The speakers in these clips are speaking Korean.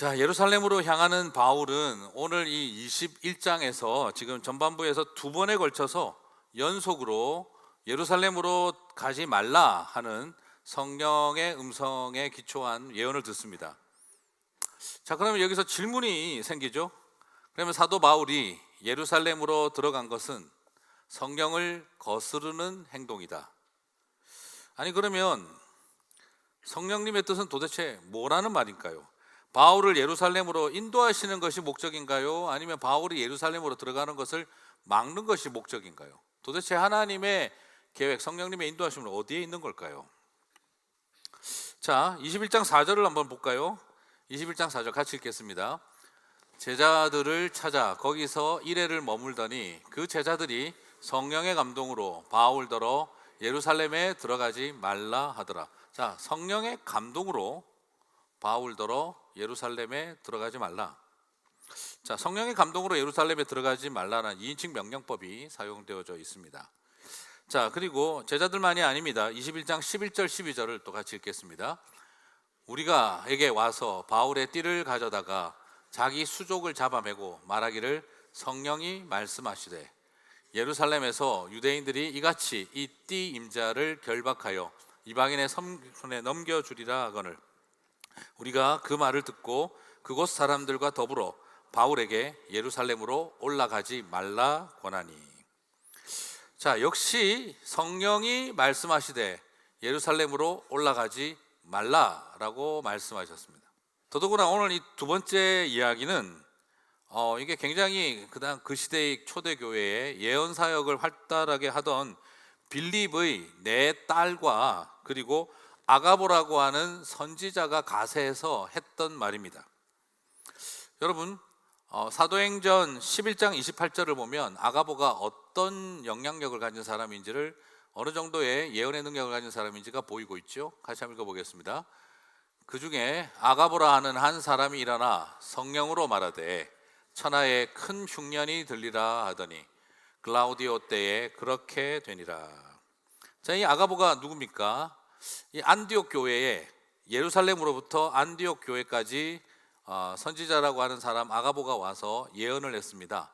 자, 예루살렘으로 향하는 바울은 오늘 이 21장에서 지금 전반부에서 두 번에 걸쳐서 연속으로 예루살렘으로 가지 말라 하는 성령의 음성에 기초한 예언을 듣습니다. 자, 그러면 여기서 질문이 생기죠. 그러면 사도 바울이 예루살렘으로 들어간 것은 성령을 거스르는 행동이다. 아니, 그러면 성령님의 뜻은 도대체 뭐라는 말일까요? 바울을 예루살렘으로 인도하시는 것이 목적인가요? 아니면 바울이 예루살렘으로 들어가는 것을 막는 것이 목적인가요? 도대체 하나님의 계획, 성령님의 인도하심은 어디에 있는 걸까요? 자, 21장 4절을 한번 볼까요? 21장 4절 같이 읽겠습니다. 제자들을 찾아 거기서 이레를 머물더니 그 제자들이 성령의 감동으로 바울더러 예루살렘에 들어가지 말라 하더라. 자, 성령의 감동으로 바울더러 예루살렘에 들어가지 말라. 자, 성령의 감동으로 예루살렘에 들어가지 말라는 2인칭 명령법이 사용되어져 있습니다. 자, 그리고 제자들만이 아닙니다. 21장 11절 12절을 또 같이 읽겠습니다. 우리가에게 와서 바울의 띠를 가져다가 자기 수족을 잡아매고 말하기를 성령이 말씀하시되 예루살렘에서 유대인들이 이같이 이 띠 임자를 결박하여 이방인의 손에 넘겨주리라 하거늘 우리가 그 말을 듣고 그곳 사람들과 더불어 바울에게 예루살렘으로 올라가지 말라 권하니. 자, 역시 성령이 말씀하시되 예루살렘으로 올라가지 말라라고 말씀하셨습니다. 더더구나 오늘 이 두 번째 이야기는 이게 굉장히 그 시대의 초대교회의 예언 사역을 활달하게 하던 빌립의 네 딸과 그리고 아가보라고 하는 선지자가 가세해서 했던 말입니다. 여러분, 사도행전 11장 28절을 보면 아가보가 어떤 영향력을 가진 사람인지를, 어느 정도의 예언의 능력을 가진 사람인지가 보이고 있죠. 같이 한번 읽어보겠습니다. 그 중에 아가보라 하는 한 사람이 일어나 성령으로 말하되 천하에 큰 흉년이 들리라 하더니 글라우디오 때에 그렇게 되니라. 자, 이 아가보가 누굽니까? 이 안디옥 교회에, 예루살렘으로부터 안디옥 교회까지 선지자라고 하는 사람 아가보가 와서 예언을 했습니다.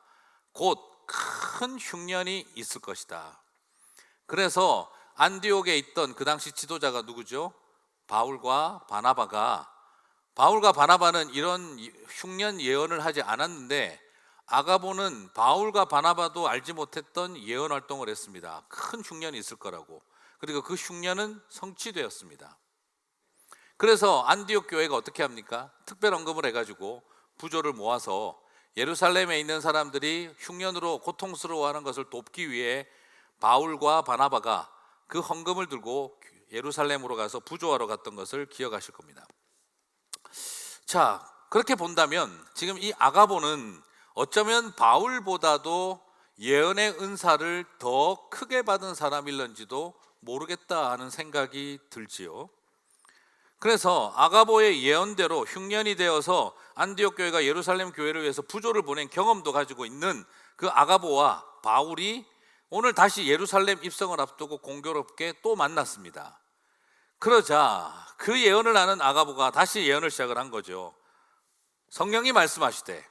곧 큰 흉년이 있을 것이다. 그래서 안디옥에 있던 그 당시 지도자가 누구죠? 바울과 바나바는 이런 흉년 예언을 하지 않았는데 아가보는 바울과 바나바도 알지 못했던 예언 활동을 했습니다. 큰 흉년이 있을 거라고. 그리고 그 흉년은 성취되었습니다. 그래서 안디옥 교회가 어떻게 합니까? 특별 헌금을 해가지고 부조를 모아서 예루살렘에 있는 사람들이 흉년으로 고통스러워하는 것을 돕기 위해 바울과 바나바가 그 헌금을 들고 예루살렘으로 가서 부조하러 갔던 것을 기억하실 겁니다. 자, 그렇게 본다면 지금 이 아가보는 어쩌면 바울보다도 예언의 은사를 더 크게 받은 사람일런지도 모르겠다 하는 생각이 들지요. 그래서 아가보의 예언대로 흉년이 되어서 안디옥 교회가 예루살렘 교회를 위해서 부조를 보낸 경험도 가지고 있는 그 아가보와 바울이 오늘 다시 예루살렘 입성을 앞두고 공교롭게 또 만났습니다. 그러자 그 예언을 아는 아가보가 다시 예언을 시작을 한 거죠. 성령이 말씀하시되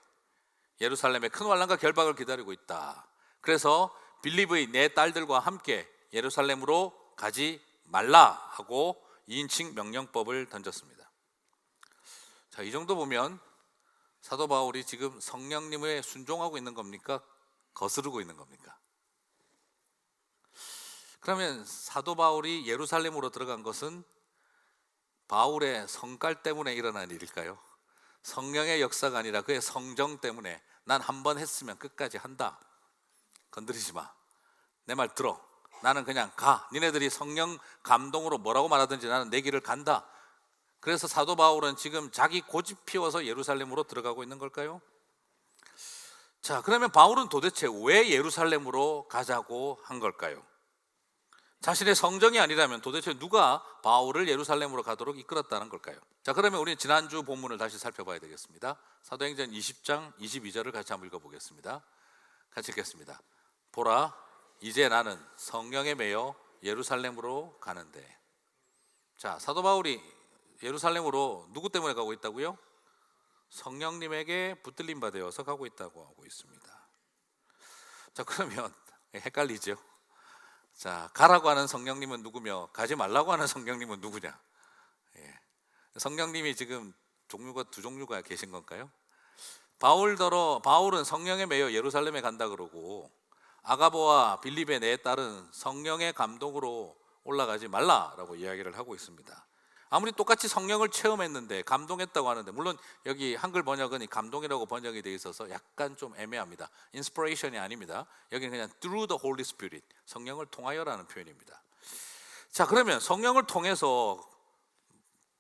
예루살렘에 큰 환난과 결박을 기다리고 있다. 그래서 빌립의 네 딸들과 함께 예루살렘으로 가지 말라 하고 2인칭 명령법을 던졌습니다. 자, 이 정도 보면 사도 바울이 지금 성령님에 순종하고 있는 겁니까? 거스르고 있는 겁니까? 그러면 사도 바울이 예루살렘으로 들어간 것은 바울의 성깔 때문에 일어난 일일까요? 성령의 역사가 아니라 그의 성정 때문에 난 한 번 했으면 끝까지 한다. 건드리지 마. 내 말 들어. 나는 그냥 가. 니네들이 성령 감동으로 뭐라고 말하든지 나는 내 길을 간다. 그래서 사도 바울은 지금 자기 고집 피워서 예루살렘으로 들어가고 있는 걸까요? 자, 그러면 바울은 도대체 왜 예루살렘으로 가자고 한 걸까요? 자신의 성정이 아니라면 도대체 누가 바울을 예루살렘으로 가도록 이끌었다는 걸까요? 자, 그러면 우리는 지난주 본문을 다시 살펴봐야 되겠습니다. 사도행전 20장 22절을 같이 한번 읽어보겠습니다. 같이 읽겠습니다. 보라, 이제 나는 성령에 매여 예루살렘으로 가는데. 자, 사도 바울이 예루살렘으로 누구 때문에 가고 있다고요? 성령님에게 붙들림 받아서 가고 있다고 하고 있습니다. 자, 그러면 헷갈리죠? 자, 가라고 하는 성령님은 누구며 가지 말라고 하는 성령님은 누구냐? 성령님이 지금 종류가 두 종류가 계신 건가요? 바울은 성령에 매여 예루살렘에 간다 그러고, 아가보와 빌립의 네 딸은 성령의 감동으로 올라가지 말라라고 이야기를 하고 있습니다. 아무리 똑같이 성령을 체험했는데 감동했다고 하는데, 물론 여기 한글 번역은 이 감동이라고 번역이 되어 있어서 약간 좀 애매합니다. 인스피레이션이 아닙니다. 여기는 그냥 through the Holy Spirit, 성령을 통하여라는 표현입니다. 자, 그러면 성령을 통해서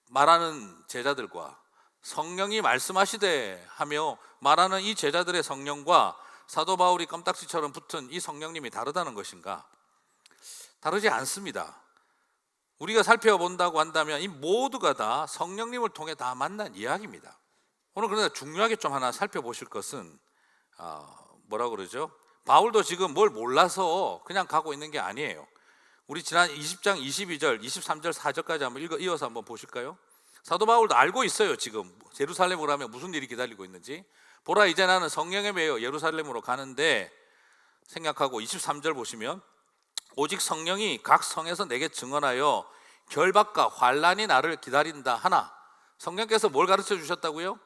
말하는 제자들과 성령이 말씀하시되 하며 말하는 이 제자들의 성령과 사도 바울이 껌딱지처럼 붙은 이 성령님이 다르다는 것인가? 다르지 않습니다. 우리가 살펴본다고 한다면 이 모두가 다 성령님을 통해 다 만난 이야기입니다. 오늘 그러나 중요하게 좀 하나 살펴보실 것은 뭐라고 그러죠? 바울도 지금 뭘 몰라서 그냥 가고 있는 게 아니에요. 우리 지난 20장 22절, 23절, 4절까지 한번 이어서 한번 보실까요? 사도 바울도 알고 있어요. 지금 예루살렘으로 가면 무슨 일이 기다리고 있는지. 보라, 이제 나는 성령에 매여 예루살렘으로 가는데, 생각하고 23절 보시면, 오직 성령이 각 성에서 내게 증언하여 결박과 환난이 나를 기다린다 하나. 성령께서 뭘 가르쳐 주셨다고요?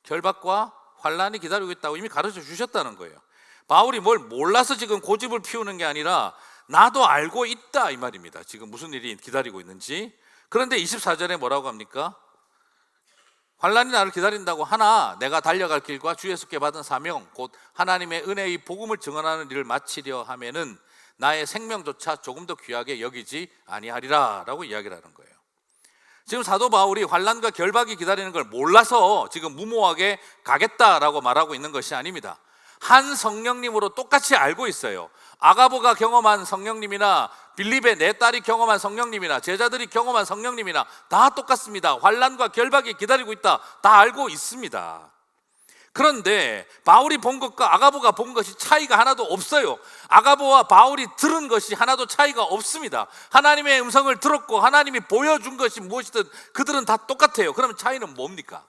결박과 환난이 기다리고 있다고 이미 가르쳐 주셨다는 거예요. 바울이 뭘 몰라서 지금 고집을 피우는 게 아니라 나도 알고 있다 이 말입니다. 지금 무슨 일이 기다리고 있는지. 그런데 24절에 뭐라고 합니까? 환난이 나를 기다린다고 하나 내가 달려갈 길과 주 예수께 받은 사명 곧 하나님의 은혜의 복음을 증언하는 일을 마치려 하면은 나의 생명조차 조금 더 귀하게 여기지 아니하리라 라고 이야기를 하는 거예요. 지금 사도 바울이 환난과 결박이 기다리는 걸 몰라서 지금 무모하게 가겠다라고 말하고 있는 것이 아닙니다. 한 성령님으로 똑같이 알고 있어요. 아가보가 경험한 성령님이나 빌립의 네 딸이 경험한 성령님이나 제자들이 경험한 성령님이나 다 똑같습니다. 환난과 결박이 기다리고 있다, 다 알고 있습니다. 그런데 바울이 본 것과 아가보가 본 것이 차이가 하나도 없어요. 아가보와 바울이 들은 것이 하나도 차이가 없습니다. 하나님의 음성을 들었고 하나님이 보여준 것이 무엇이든 그들은 다 똑같아요. 그러면 차이는 뭡니까?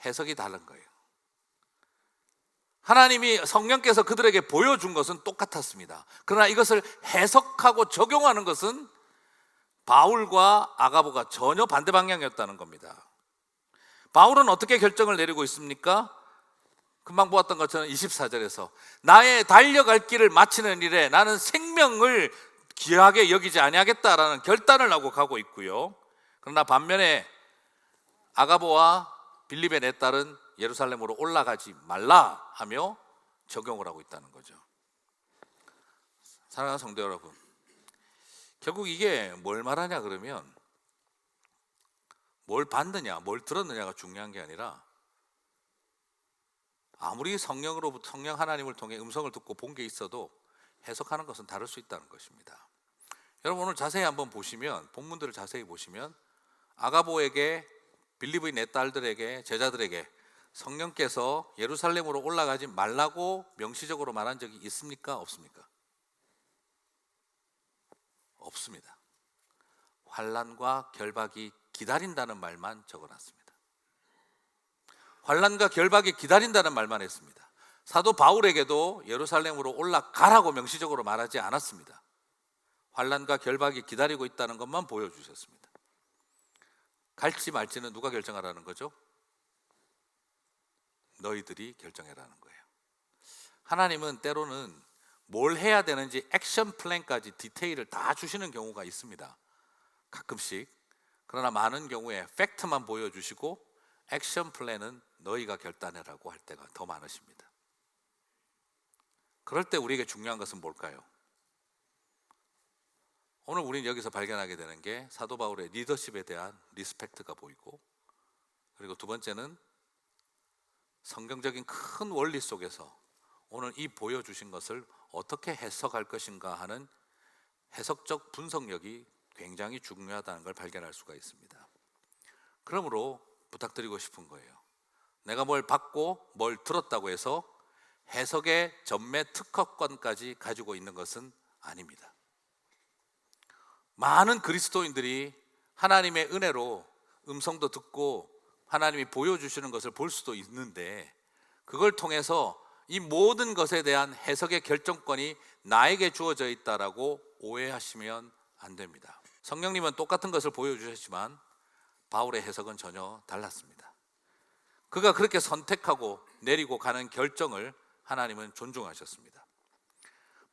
해석이 다른 거예요. 하나님이 성령께서 그들에게 보여준 것은 똑같았습니다. 그러나 이것을 해석하고 적용하는 것은 바울과 아가보가 전혀 반대 방향이었다는 겁니다. 바울은 어떻게 결정을 내리고 있습니까? 금방 보았던 것처럼 24절에서 나의 달려갈 길을 마치는 일에 나는 생명을 귀하게 여기지 아니하겠다라는 결단을 하고 가고 있고요. 그러나 반면에 아가보와 빌립의 네 딸은 예루살렘으로 올라가지 말라 하며 적용을 하고 있다는 거죠. 사랑하는 성도 여러분, 결국 이게 뭘 말하냐 그러면 뭘 봤느냐, 뭘 들었느냐가 중요한 게 아니라 아무리 성령 하나님을 통해 음성을 듣고 본 게 있어도 해석하는 것은 다를 수 있다는 것입니다. 여러분 오늘 자세히 한번 보시면, 본문들을 자세히 보시면 아가보에게, 빌립의 네 딸들에게, 제자들에게 성령께서 예루살렘으로 올라가지 말라고 명시적으로 말한 적이 있습니까? 없습니까? 없습니다. 환난과 결박이 기다린다는 말만 적어놨습니다. 환난과 결박이 기다린다는 말만 했습니다. 사도 바울에게도 예루살렘으로 올라가라고 명시적으로 말하지 않았습니다. 환난과 결박이 기다리고 있다는 것만 보여주셨습니다. 갈지 말지는 누가 결정하라는 거죠? 너희들이 결정해라는 거예요. 하나님은 때로는 뭘 해야 되는지 액션 플랜까지 디테일을 다 주시는 경우가 있습니다. 가끔씩. 그러나 많은 경우에 팩트만 보여주시고 액션 플랜은 너희가 결단해라고 할 때가 더 많으십니다. 그럴 때 우리에게 중요한 것은 뭘까요? 오늘 우리는 여기서 발견하게 되는 게 사도 바울의 리더십에 대한 리스펙트가 보이고, 그리고 두 번째는 성경적인 큰 원리 속에서 오늘 이 보여주신 것을 어떻게 해석할 것인가 하는 해석적 분석력이 굉장히 중요하다는 걸 발견할 수가 있습니다. 그러므로 부탁드리고 싶은 거예요. 내가 뭘 받고 뭘 들었다고 해서 해석의 전매 특허권까지 가지고 있는 것은 아닙니다. 많은 그리스도인들이 하나님의 은혜로 음성도 듣고 하나님이 보여주시는 것을 볼 수도 있는데, 그걸 통해서 이 모든 것에 대한 해석의 결정권이 나에게 주어져 있다라고 오해하시면 안 됩니다. 성령님은 똑같은 것을 보여주셨지만 바울의 해석은 전혀 달랐습니다. 그가 그렇게 선택하고 내리고 가는 결정을 하나님은 존중하셨습니다.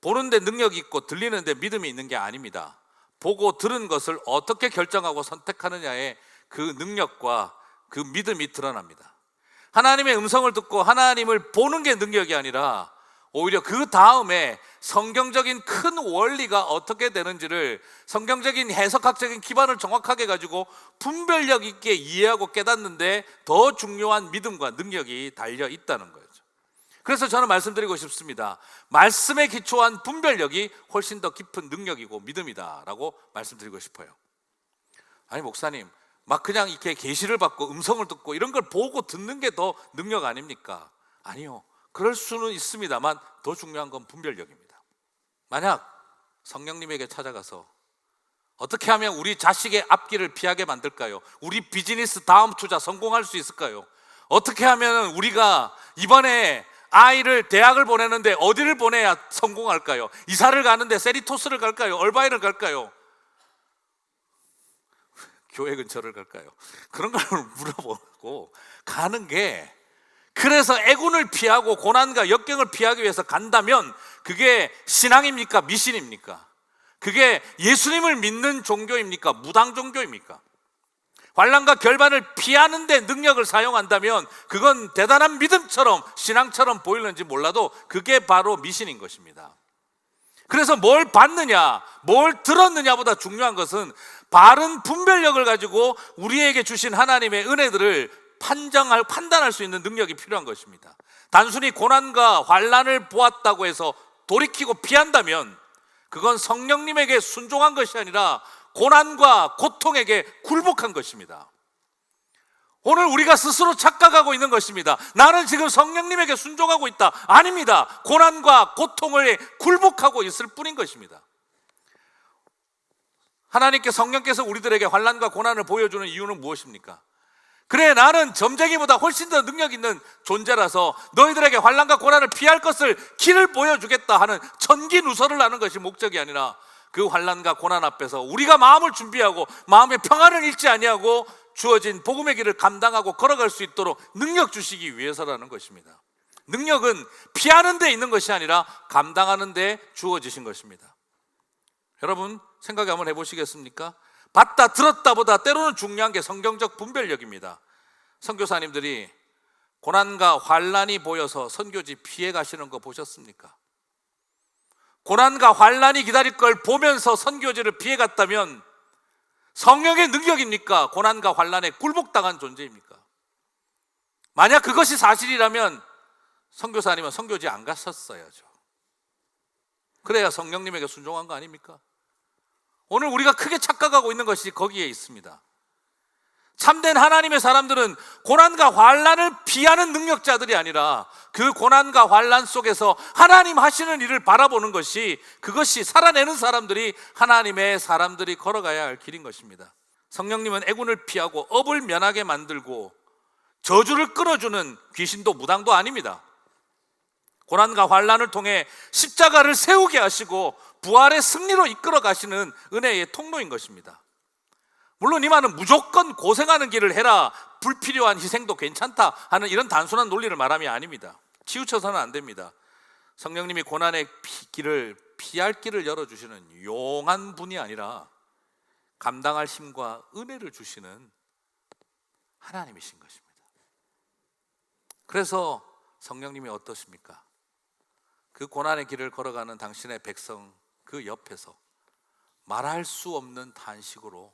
보는데 능력이 있고 들리는데 믿음이 있는 게 아닙니다. 보고 들은 것을 어떻게 결정하고 선택하느냐에 그 능력과 그 믿음이 드러납니다. 하나님의 음성을 듣고 하나님을 보는 게 능력이 아니라 오히려 그 다음에 성경적인 큰 원리가 어떻게 되는지를 성경적인 해석학적인 기반을 정확하게 가지고 분별력 있게 이해하고 깨닫는데 더 중요한 믿음과 능력이 달려 있다는 거죠. 그래서 저는 말씀드리고 싶습니다. 말씀에 기초한 분별력이 훨씬 더 깊은 능력이고 믿음이다라고 말씀드리고 싶어요. 아니 목사님, 막 그냥 이렇게 계시를 받고 음성을 듣고 이런 걸 보고 듣는 게 더 능력 아닙니까? 아니요, 그럴 수는 있습니다만 더 중요한 건 분별력입니다. 만약 성령님에게 찾아가서 어떻게 하면 우리 자식의 앞길을 피하게 만들까요? 우리 비즈니스 다음 투자 성공할 수 있을까요? 어떻게 하면 우리가 이번에 아이를 대학을 보내는데 어디를 보내야 성공할까요? 이사를 가는데 세리토스를 갈까요? 얼바인을 갈까요? 교회 근처를 갈까요? 그런 걸 물어보고 가는 게, 그래서 애군을 피하고 고난과 역경을 피하기 위해서 간다면 그게 신앙입니까? 미신입니까? 그게 예수님을 믿는 종교입니까? 무당 종교입니까? 환난과 결반을 피하는 데 능력을 사용한다면 그건 대단한 믿음처럼 신앙처럼 보이는지 몰라도 그게 바로 미신인 것입니다. 그래서 뭘 봤느냐, 뭘 들었느냐보다 중요한 것은 바른 분별력을 가지고 우리에게 주신 하나님의 은혜들을 판단할 수 있는 능력이 필요한 것입니다. 단순히 고난과 환난을 보았다고 해서 돌이키고 피한다면 그건 성령님에게 순종한 것이 아니라 고난과 고통에게 굴복한 것입니다. 오늘 우리가 스스로 착각하고 있는 것입니다. 나는 지금 성령님에게 순종하고 있다. 아닙니다. 고난과 고통을 굴복하고 있을 뿐인 것입니다. 하나님께 성령께서 우리들에게 환난과 고난을 보여주는 이유는 무엇입니까? 그래, 나는 점쟁이보다 훨씬 더 능력 있는 존재라서 너희들에게 환난과 고난을 피할 것을 길을 보여주겠다 하는 천기누설을 하는 것이 목적이 아니라 그 환난과 고난 앞에서 우리가 마음을 준비하고 마음의 평안을 잃지 아니하고 주어진 복음의 길을 감당하고 걸어갈 수 있도록 능력 주시기 위해서라는 것입니다. 능력은 피하는 데 있는 것이 아니라 감당하는 데 주어지신 것입니다. 여러분 생각을 한번 해보시겠습니까? 봤다 들었다보다 때로는 중요한 게 성경적 분별력입니다. 선교사님들이 고난과 환난이 보여서 선교지 피해 가시는 거 보셨습니까? 고난과 환난이 기다릴 걸 보면서 선교지를 피해 갔다면 성령의 능력입니까? 고난과 환난에 굴복당한 존재입니까? 만약 그것이 사실이라면 선교사님은 선교지 안 갔었어야죠. 그래야 성령님에게 순종한 거 아닙니까? 오늘 우리가 크게 착각하고 있는 것이 거기에 있습니다. 참된 하나님의 사람들은 고난과 환난을 피하는 능력자들이 아니라 그 고난과 환난 속에서 하나님 하시는 일을 바라보는 것이, 그것이 살아내는 사람들이 하나님의 사람들이 걸어가야 할 길인 것입니다. 성령님은 애군을 피하고 업을 면하게 만들고 저주를 끊어주는 귀신도 무당도 아닙니다. 고난과 환난을 통해 십자가를 세우게 하시고 부활의 승리로 이끌어 가시는 은혜의 통로인 것입니다. 물론 이 말은 무조건 고생하는 길을 해라, 불필요한 희생도 괜찮다 하는 이런 단순한 논리를 말함이 아닙니다. 치우쳐서는 안 됩니다. 성령님이 고난의 길을 피할 길을 열어주시는 용한 분이 아니라 감당할 힘과 은혜를 주시는 하나님이신 것입니다. 그래서 성령님이 어떠십니까? 그 고난의 길을 걸어가는 당신의 백성 그 옆에서 말할 수 없는 탄식으로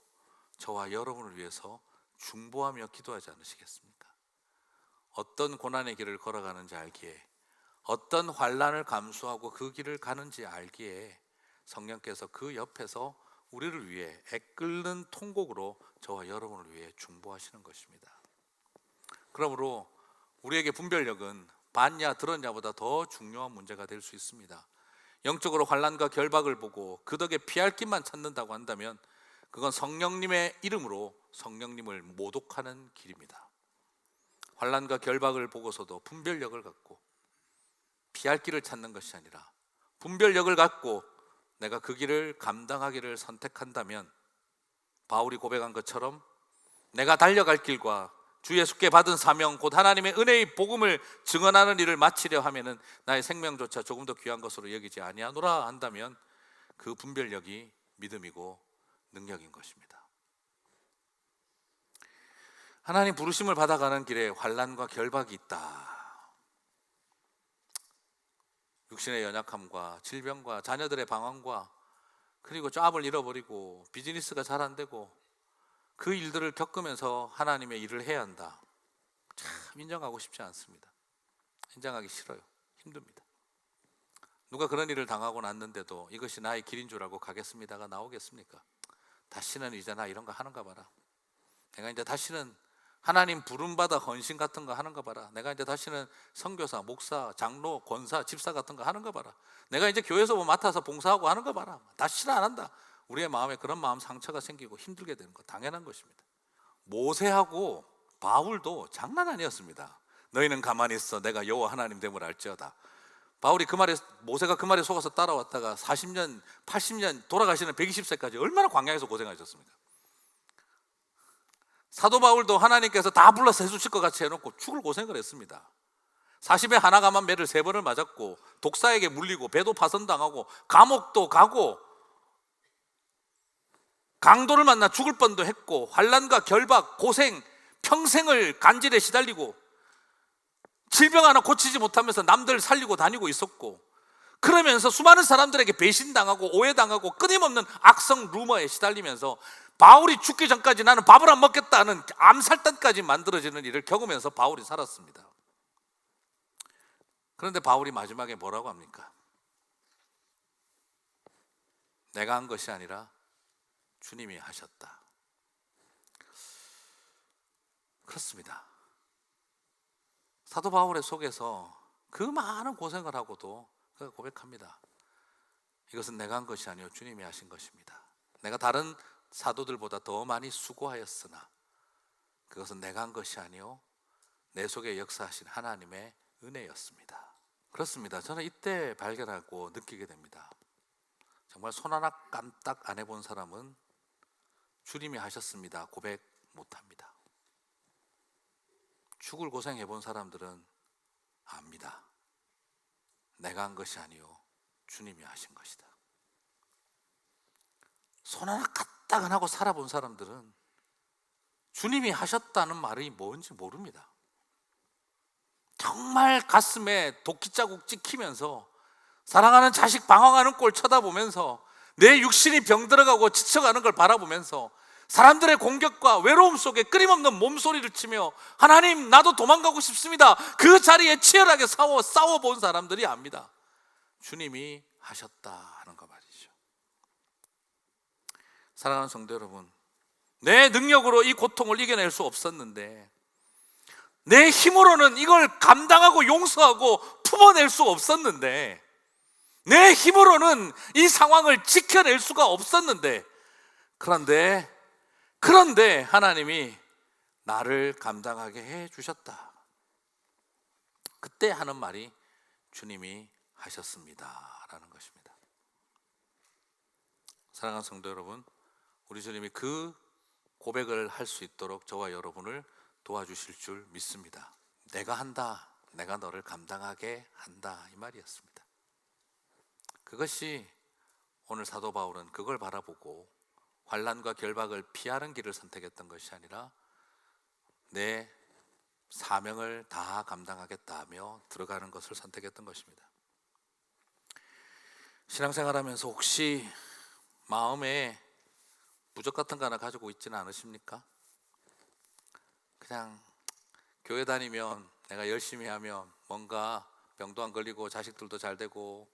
저와 여러분을 위해서 중보하며 기도하지 않으시겠습니까? 어떤 고난의 길을 걸어가는지 알기에, 어떤 환난을 감수하고 그 길을 가는지 알기에 성령께서 그 옆에서 우리를 위해 애끓는 통곡으로 저와 여러분을 위해 중보하시는 것입니다. 그러므로 우리에게 분별력은 봤냐 들었냐보다 더 중요한 문제가 될 수 있습니다. 영적으로 환난과 결박을 보고 그 덕에 피할 길만 찾는다고 한다면 그건 성령님의 이름으로 성령님을 모독하는 길입니다. 환난과 결박을 보고서도 분별력을 갖고 피할 길을 찾는 것이 아니라 분별력을 갖고 내가 그 길을 감당하기를 선택한다면 바울이 고백한 것처럼 내가 달려갈 길과 주 예수께 받은 사명 곧 하나님의 은혜의 복음을 증언하는 일을 마치려 하면은 나의 생명조차 조금 더 귀한 것으로 여기지 아니하노라 한다면 그 분별력이 믿음이고 능력인 것입니다. 하나님 부르심을 받아가는 길에 환난과 결박이 있다. 육신의 연약함과 질병과 자녀들의 방황과 그리고 왑을 잃어버리고 비즈니스가 잘 안 되고 그 일들을 겪으면서 하나님의 일을 해야 한다. 참 인정하고 싶지 않습니다. 인정하기 싫어요. 힘듭니다. 누가 그런 일을 당하고 났는데도 이것이 나의 길인 줄 알고 가겠습니다가 나오겠습니까? 다시는 이제 나 이런 거 하는가 봐라. 내가 이제 다시는 하나님 부름받아 헌신 같은 거 하는가 봐라. 내가 이제 다시는 선교사, 목사, 장로, 권사, 집사 같은 거 하는가 봐라. 내가 이제 교회에서 뭐 맡아서 봉사하고 하는가 봐라. 다시는 안 한다. 우리의 마음에 그런 마음 상처가 생기고 힘들게 되는 거 당연한 것입니다. 모세하고 바울도 장난 아니었습니다. 너희는 가만히 있어 내가 여호와 하나님 됨을 알지어다. 바울이 그 말에, 모세가 그 말에 속아서 따라왔다가 40년, 80년 돌아가시는 120세까지 얼마나 광야에서 고생하셨습니까? 사도 바울도 하나님께서 다 불러서 해주실 것 같이 해놓고 죽을 고생을 했습니다. 40에 하나 가만 매를 3번을 맞았고 독사에게 물리고 배도 파손당하고 감옥도 가고 강도를 만나 죽을 뻔도 했고 환난과 결박, 고생, 평생을 간질에 시달리고 질병 하나 고치지 못하면서 남들 살리고 다니고 있었고 그러면서 수많은 사람들에게 배신당하고 오해당하고 끊임없는 악성 루머에 시달리면서 바울이 죽기 전까지 나는 밥을 안 먹겠다는 암살단까지 만들어지는 일을 겪으면서 바울이 살았습니다. 그런데 바울이 마지막에 뭐라고 합니까? 내가 한 것이 아니라 주님이 하셨다. 그렇습니다. 사도 바울의 속에서 그 많은 고생을 하고도 그가 고백합니다. 이것은 내가 한 것이 아니요 주님이 하신 것입니다. 내가 다른 사도들보다 더 많이 수고하였으나 그것은 내가 한 것이 아니요 내 속에 역사하신 하나님의 은혜였습니다. 그렇습니다. 저는 이때 발견하고 느끼게 됩니다. 정말 손 하나 깜딱 안 해본 사람은 주님이 하셨습니다 고백 못합니다. 죽을 고생해본 사람들은 압니다. 내가 한 것이 아니요 주님이 하신 것이다. 손 하나 까딱 안 하고 살아본 사람들은 주님이 하셨다는 말이 뭔지 모릅니다. 정말 가슴에 도끼자국 찍히면서 사랑하는 자식 방황하는 꼴 쳐다보면서 내 육신이 병들어가고 지쳐가는 걸 바라보면서 사람들의 공격과 외로움 속에 끊임없는 몸소리를 치며 하나님 나도 도망가고 싶습니다. 그 자리에 치열하게 싸워본 사람들이 압니다. 주님이 하셨다 하는 거 말이죠. 사랑하는 성도 여러분, 내 능력으로 이 고통을 이겨낼 수 없었는데 내 힘으로는 이걸 감당하고 용서하고 품어낼 수 없었는데 내 힘으로는 이 상황을 지켜낼 수가 없었는데 그런데 하나님이 나를 감당하게 해 주셨다. 그때 하는 말이 주님이 하셨습니다 라는 것입니다. 사랑하는 성도 여러분, 우리 주님이 그 고백을 할 수 있도록 저와 여러분을 도와주실 줄 믿습니다. 내가 한다, 내가 너를 감당하게 한다 이 말이었습니다. 그것이 오늘 사도 바울은 그걸 바라보고 환난과 결박을 피하는 길을 선택했던 것이 아니라 내 사명을 다 감당하겠다 하며 들어가는 것을 선택했던 것입니다. 신앙생활하면서 혹시 마음에 부적 같은 거 하나 가지고 있지는 않으십니까? 그냥 교회 다니면 내가 열심히 하면 뭔가 병도 안 걸리고 자식들도 잘 되고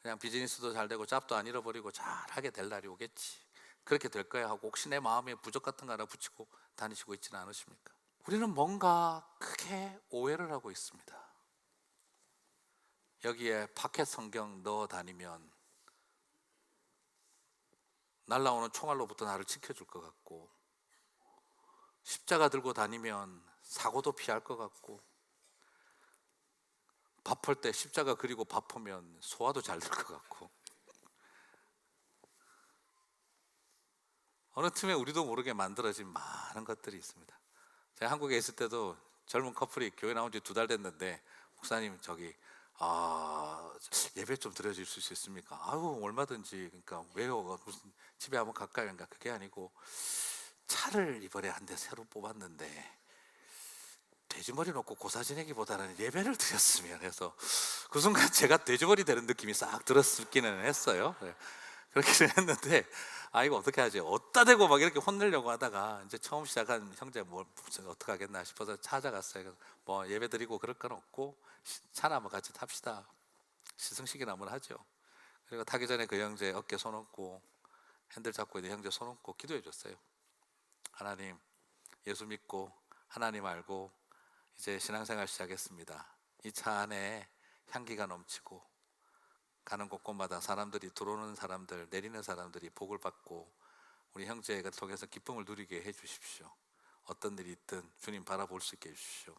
그냥 비즈니스도 잘 되고 짭도 안 잃어버리고 잘하게 될 날이 오겠지, 그렇게 될 거야 하고 혹시 내 마음에 부적 같은 거 하나 붙이고 다니시고 있지는 않으십니까? 우리는 뭔가 크게 오해를 하고 있습니다. 여기에 파켓 성경 넣어 다니면 날라오는 총알로부터 나를 지켜줄 것 같고 십자가 들고 다니면 사고도 피할 것 같고, 밥할 때 십자가 그리고 밥하면 소화도 잘 될 것 같고, 어느 틈에 우리도 모르게 만들어진 많은 것들이 있습니다. 제가 한국에 있을 때도 젊은 커플이 교회 나온 지 2달 됐는데, 목사님 예배 좀 드려줄 수 있습니까? 아유, 얼마든지. 그러니까 왜요? 무슨 집에 한번 갈까요? 그러니까 그게 아니고, 차를 이번에 한 대 새로 뽑았는데 돼지머리 놓고 고사 지내기보다는 예배를 드렸으면 해서, 그 순간 제가 돼지머리 되는 느낌이 싹 들었기는 했어요. 그렇게는 했는데, 이거 어떻게 하지? 어디다 대고 막 이렇게 혼내려고 하다가 이제 처음 시작한 형제 어떻게 하겠나 싶어서 찾아갔어요. 뭐 예배 드리고 그럴 건 없고 차나 한번 같이 탑시다. 시승식이나 한번 하죠. 그리고 타기 전에 그 형제 어깨 손 얹고, 핸들 잡고 있는 형제 손 얹고 기도해 줬어요. 하나님, 예수 믿고 하나님 알고 이제 신앙생활 시작했습니다. 이 차 안에 향기가 넘치고 가는 곳곳마다 사람들이, 들어오는 사람들, 내리는 사람들이 복을 받고 우리 형제가 통해서 기쁨을 누리게 해주십시오. 어떤 일이 있든 주님 바라볼 수 있게 해주십시오.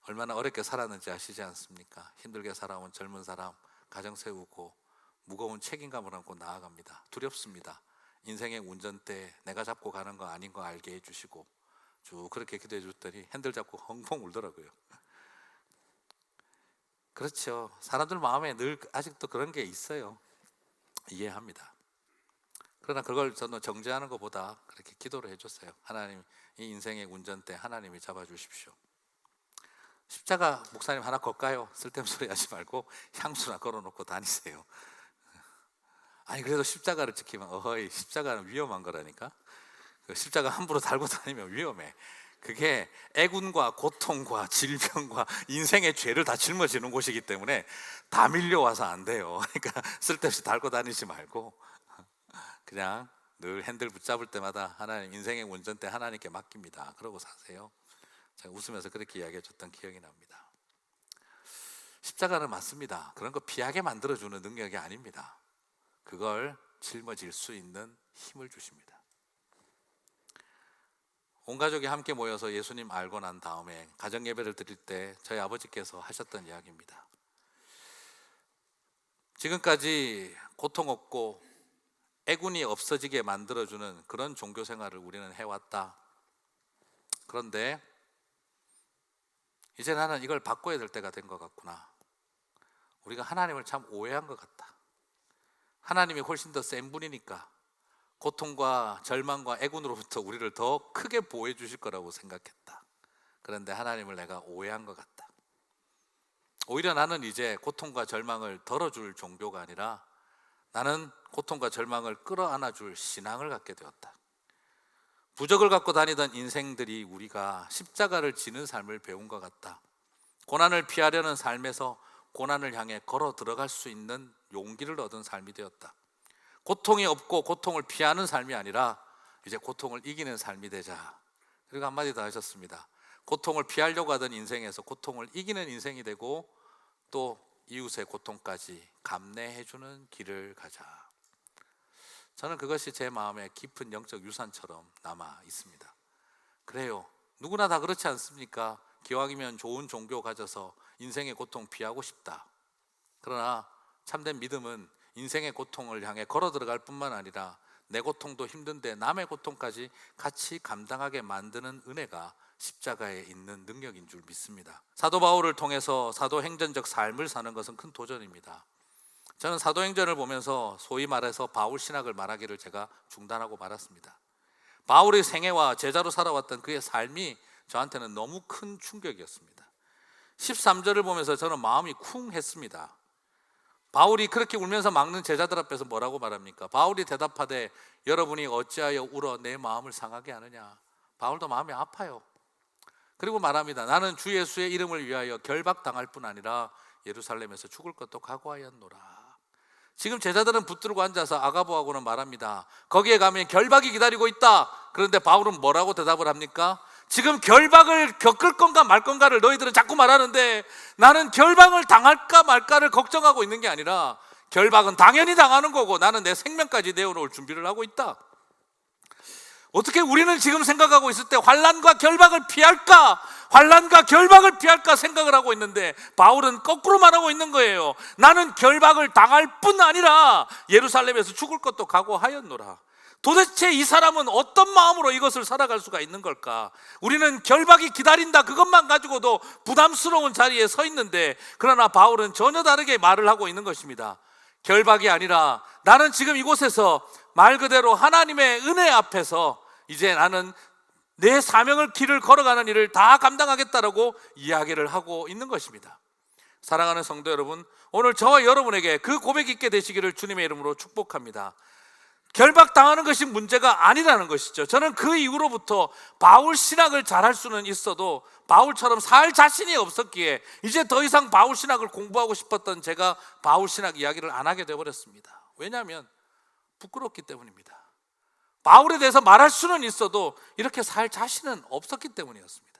얼마나 어렵게 살았는지 아시지 않습니까? 힘들게 살아온 젊은 사람, 가정 세우고 무거운 책임감을 안고 나아갑니다. 두렵습니다. 인생의 운전대 내가 잡고 가는 거 아닌 거 알게 해주시고, 쭉 그렇게 기도해 줬더니 핸들 잡고 펑펑 울더라고요. 그렇죠. 사람들 마음에 늘 아직도 그런 게 있어요. 이해합니다. 그러나 그걸 저는 정죄하는 것보다 그렇게 기도를 해줬어요. 하나님, 이 인생의 운전대 하나님이 잡아주십시오. 십자가 목사님 하나 걸까요? 쓸데없는 소리 하지 말고 향수나 걸어놓고 다니세요. 아니 그래도 십자가를 지키면, 십자가는 위험한 거라니까. 그 십자가 함부로 달고 다니면 위험해. 그게 애군과 고통과 질병과 인생의 죄를 다 짊어지는 곳이기 때문에 다 밀려와서 안 돼요. 그러니까 쓸데없이 달고 다니지 말고 그냥 늘 핸들 붙잡을 때마다 하나님, 인생의 운전대 하나님께 맡깁니다. 그러고 사세요. 제가 웃으면서 그렇게 이야기해 줬던 기억이 납니다. 십자가는 맞습니다. 그런 거 피하게 만들어주는 능력이 아닙니다. 그걸 짊어질 수 있는 힘을 주십니다. 온 가족이 함께 모여서 예수님 알고 난 다음에 가정 예배를 드릴 때 저희 아버지께서 하셨던 이야기입니다. 지금까지 고통 없고 애군이 없어지게 만들어주는 그런 종교 생활을 우리는 해왔다. 그런데 이제 나는 이걸 바꿔야 될 때가 된 것 같구나. 우리가 하나님을 참 오해한 것 같다. 하나님이 훨씬 더 센 분이니까 고통과 절망과 애군으로부터 우리를 더 크게 보호해 주실 거라고 생각했다. 그런데 하나님을 내가 오해한 것 같다. 오히려 나는 이제 고통과 절망을 덜어줄 종교가 아니라 나는 고통과 절망을 끌어안아 줄 신앙을 갖게 되었다. 부적을 갖고 다니던 인생들이 우리가 십자가를 지는 삶을 배운 것 같다. 고난을 피하려는 삶에서 고난을 향해 걸어 들어갈 수 있는 용기를 얻은 삶이 되었다. 고통이 없고 고통을 피하는 삶이 아니라 이제 고통을 이기는 삶이 되자. 그리고 한마디 더 하셨습니다. 고통을 피하려고 하던 인생에서 고통을 이기는 인생이 되고 또 이웃의 고통까지 감내해주는 길을 가자. 저는 그것이 제 마음에 깊은 영적 유산처럼 남아 있습니다. 그래요. 누구나 다 그렇지 않습니까? 기왕이면 좋은 종교 가져서 인생의 고통 피하고 싶다. 그러나 참된 믿음은 인생의 고통을 향해 걸어 들어갈 뿐만 아니라 내 고통도 힘든데 남의 고통까지 같이 감당하게 만드는 은혜가 십자가에 있는 능력인 줄 믿습니다. 사도 바울을 통해서 사도행전적 삶을 사는 것은 큰 도전입니다. 저는 사도행전을 보면서 소위 말해서 바울 신학을 말하기를 제가 중단하고 말았습니다. 바울의 생애와 제자로 살아왔던 그의 삶이 저한테는 너무 큰 충격이었습니다. 13절을 보면서 저는 마음이 쿵 했습니다. 바울이 그렇게 울면서 막는 제자들 앞에서 뭐라고 말합니까? 바울이 대답하되 여러분이 어찌하여 울어 내 마음을 상하게 하느냐. 바울도 마음이 아파요. 그리고 말합니다. 나는 주 예수의 이름을 위하여 결박당할 뿐 아니라 예루살렘에서 죽을 것도 각오하였노라. 지금 제자들은 붙들고 앉아서 아가보하고는 말합니다. 거기에 가면 결박이 기다리고 있다. 그런데 바울은 뭐라고 대답을 합니까? 지금 결박을 겪을 건가 말 건가를 너희들은 자꾸 말하는데 나는 결박을 당할까 말까를 걱정하고 있는 게 아니라 결박은 당연히 당하는 거고 나는 내 생명까지 내어놓을 준비를 하고 있다. 어떻게 우리는 지금 생각하고 있을 때 환난과 결박을 피할까? 환난과 결박을 피할까 생각을 하고 있는데 바울은 거꾸로 말하고 있는 거예요. 나는 결박을 당할 뿐 아니라 예루살렘에서 죽을 것도 각오하였노라. 도대체 이 사람은 어떤 마음으로 이것을 살아갈 수가 있는 걸까? 우리는 결박이 기다린다 그것만 가지고도 부담스러운 자리에 서 있는데, 그러나 바울은 전혀 다르게 말을 하고 있는 것입니다. 결박이 아니라 나는 지금 이곳에서 말 그대로 하나님의 은혜 앞에서 이제 나는 내 사명을 길을 걸어가는 일을 다 감당하겠다라고 이야기를 하고 있는 것입니다. 사랑하는 성도 여러분, 오늘 저와 여러분에게 그 고백 있게 되시기를 주님의 이름으로 축복합니다. 결박당하는 것이 문제가 아니라는 것이죠. 저는 그 이후로부터 바울 신학을 잘할 수는 있어도 바울처럼 살 자신이 없었기에 이제 더 이상 바울 신학을 공부하고 싶었던 제가 바울 신학 이야기를 안 하게 되어버렸습니다. 왜냐하면 부끄럽기 때문입니다. 바울에 대해서 말할 수는 있어도 이렇게 살 자신은 없었기 때문이었습니다.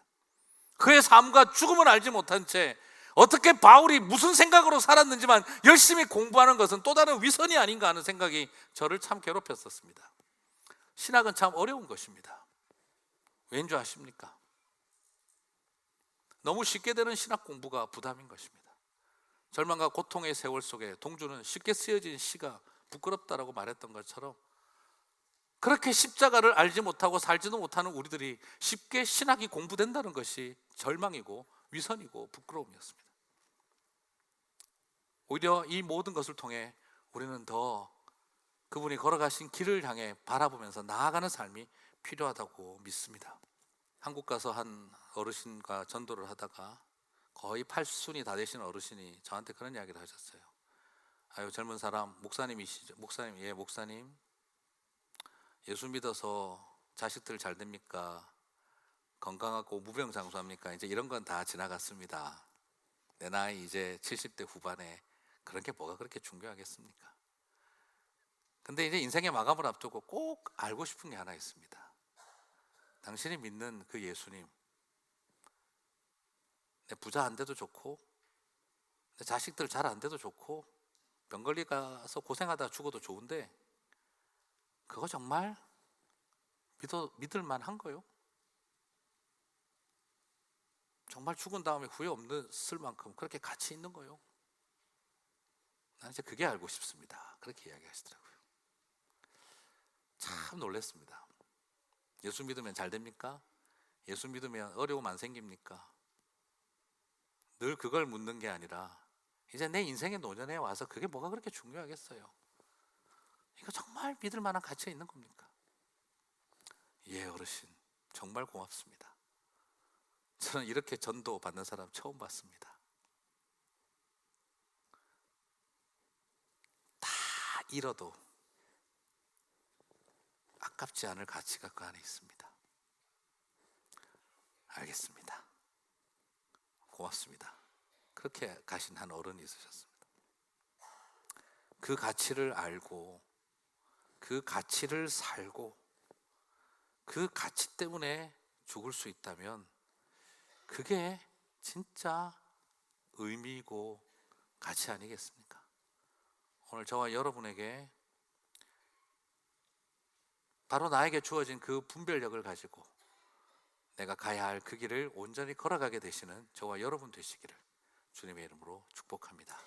그의 삶과 죽음을 알지 못한 채 어떻게 바울이 무슨 생각으로 살았는지만 열심히 공부하는 것은 또 다른 위선이 아닌가 하는 생각이 저를 참 괴롭혔었습니다. 신학은 참 어려운 것입니다. 왠 줄 아십니까? 너무 쉽게 되는 신학 공부가 부담인 것입니다. 절망과 고통의 세월 속에 동주는 쉽게 쓰여진 시가 부끄럽다라고 말했던 것처럼, 그렇게 십자가를 알지 못하고 살지도 못하는 우리들이 쉽게 신학이 공부된다는 것이 절망이고 위선이고 부끄러움이었습니다. 오히려 이 모든 것을 통해 우리는 더 그분이 걸어가신 길을 향해 바라보면서 나아가는 삶이 필요하다고 믿습니다. 한국 가서 한 어르신과 전도를 하다가 거의 80순이 다 되신 어르신이 저한테 그런 이야기를 하셨어요. 아유, 젊은 사람, 목사님이시죠? 목사님, 예, 목사님. 예수 믿어서 자식들 잘 됩니까? 건강하고 무병장수합니까? 이제 이런 건 다 지나갔습니다. 내 나이 이제 70대 후반에 그런 게 뭐가 그렇게 중요하겠습니까? 근데 이제 인생의 마감을 앞두고 꼭 알고 싶은 게 하나 있습니다. 당신이 믿는 그 예수님, 내 부자 안 돼도 좋고 내 자식들 잘 안 돼도 좋고 병걸리 가서 고생하다 죽어도 좋은데 그거 정말 믿을 만한 거요? 정말 죽은 다음에 후회 없을 만큼 그렇게 가치 있는 거요? 난 이제 그게 알고 싶습니다. 그렇게 이야기하시더라고요. 참 놀랐습니다. 예수 믿으면 잘 됩니까? 예수 믿으면 어려움 안 생깁니까? 늘 그걸 묻는 게 아니라 이제 내 인생의 노년에 와서 그게 뭐가 그렇게 중요하겠어요? 이거 정말 믿을 만한 가치가 있는 겁니까? 예, 어르신 정말 고맙습니다. 저는 이렇게 전도 받는 사람 처음 봤습니다. 다 잃어도 아깝지 않을 가치가 그 안에 있습니다. 알겠습니다. 고맙습니다. 그렇게 가신 한 어른이 있으셨습니다. 그 가치를 알고 그 가치를 살고 그 가치 때문에 죽을 수 있다면 그게 진짜 의미고 가치 아니겠습니까? 오늘 저와 여러분에게 바로 나에게 주어진 그 분별력을 가지고 내가 가야 할 그 길을 온전히 걸어가게 되시는 저와 여러분 되시기를 주님의 이름으로 축복합니다.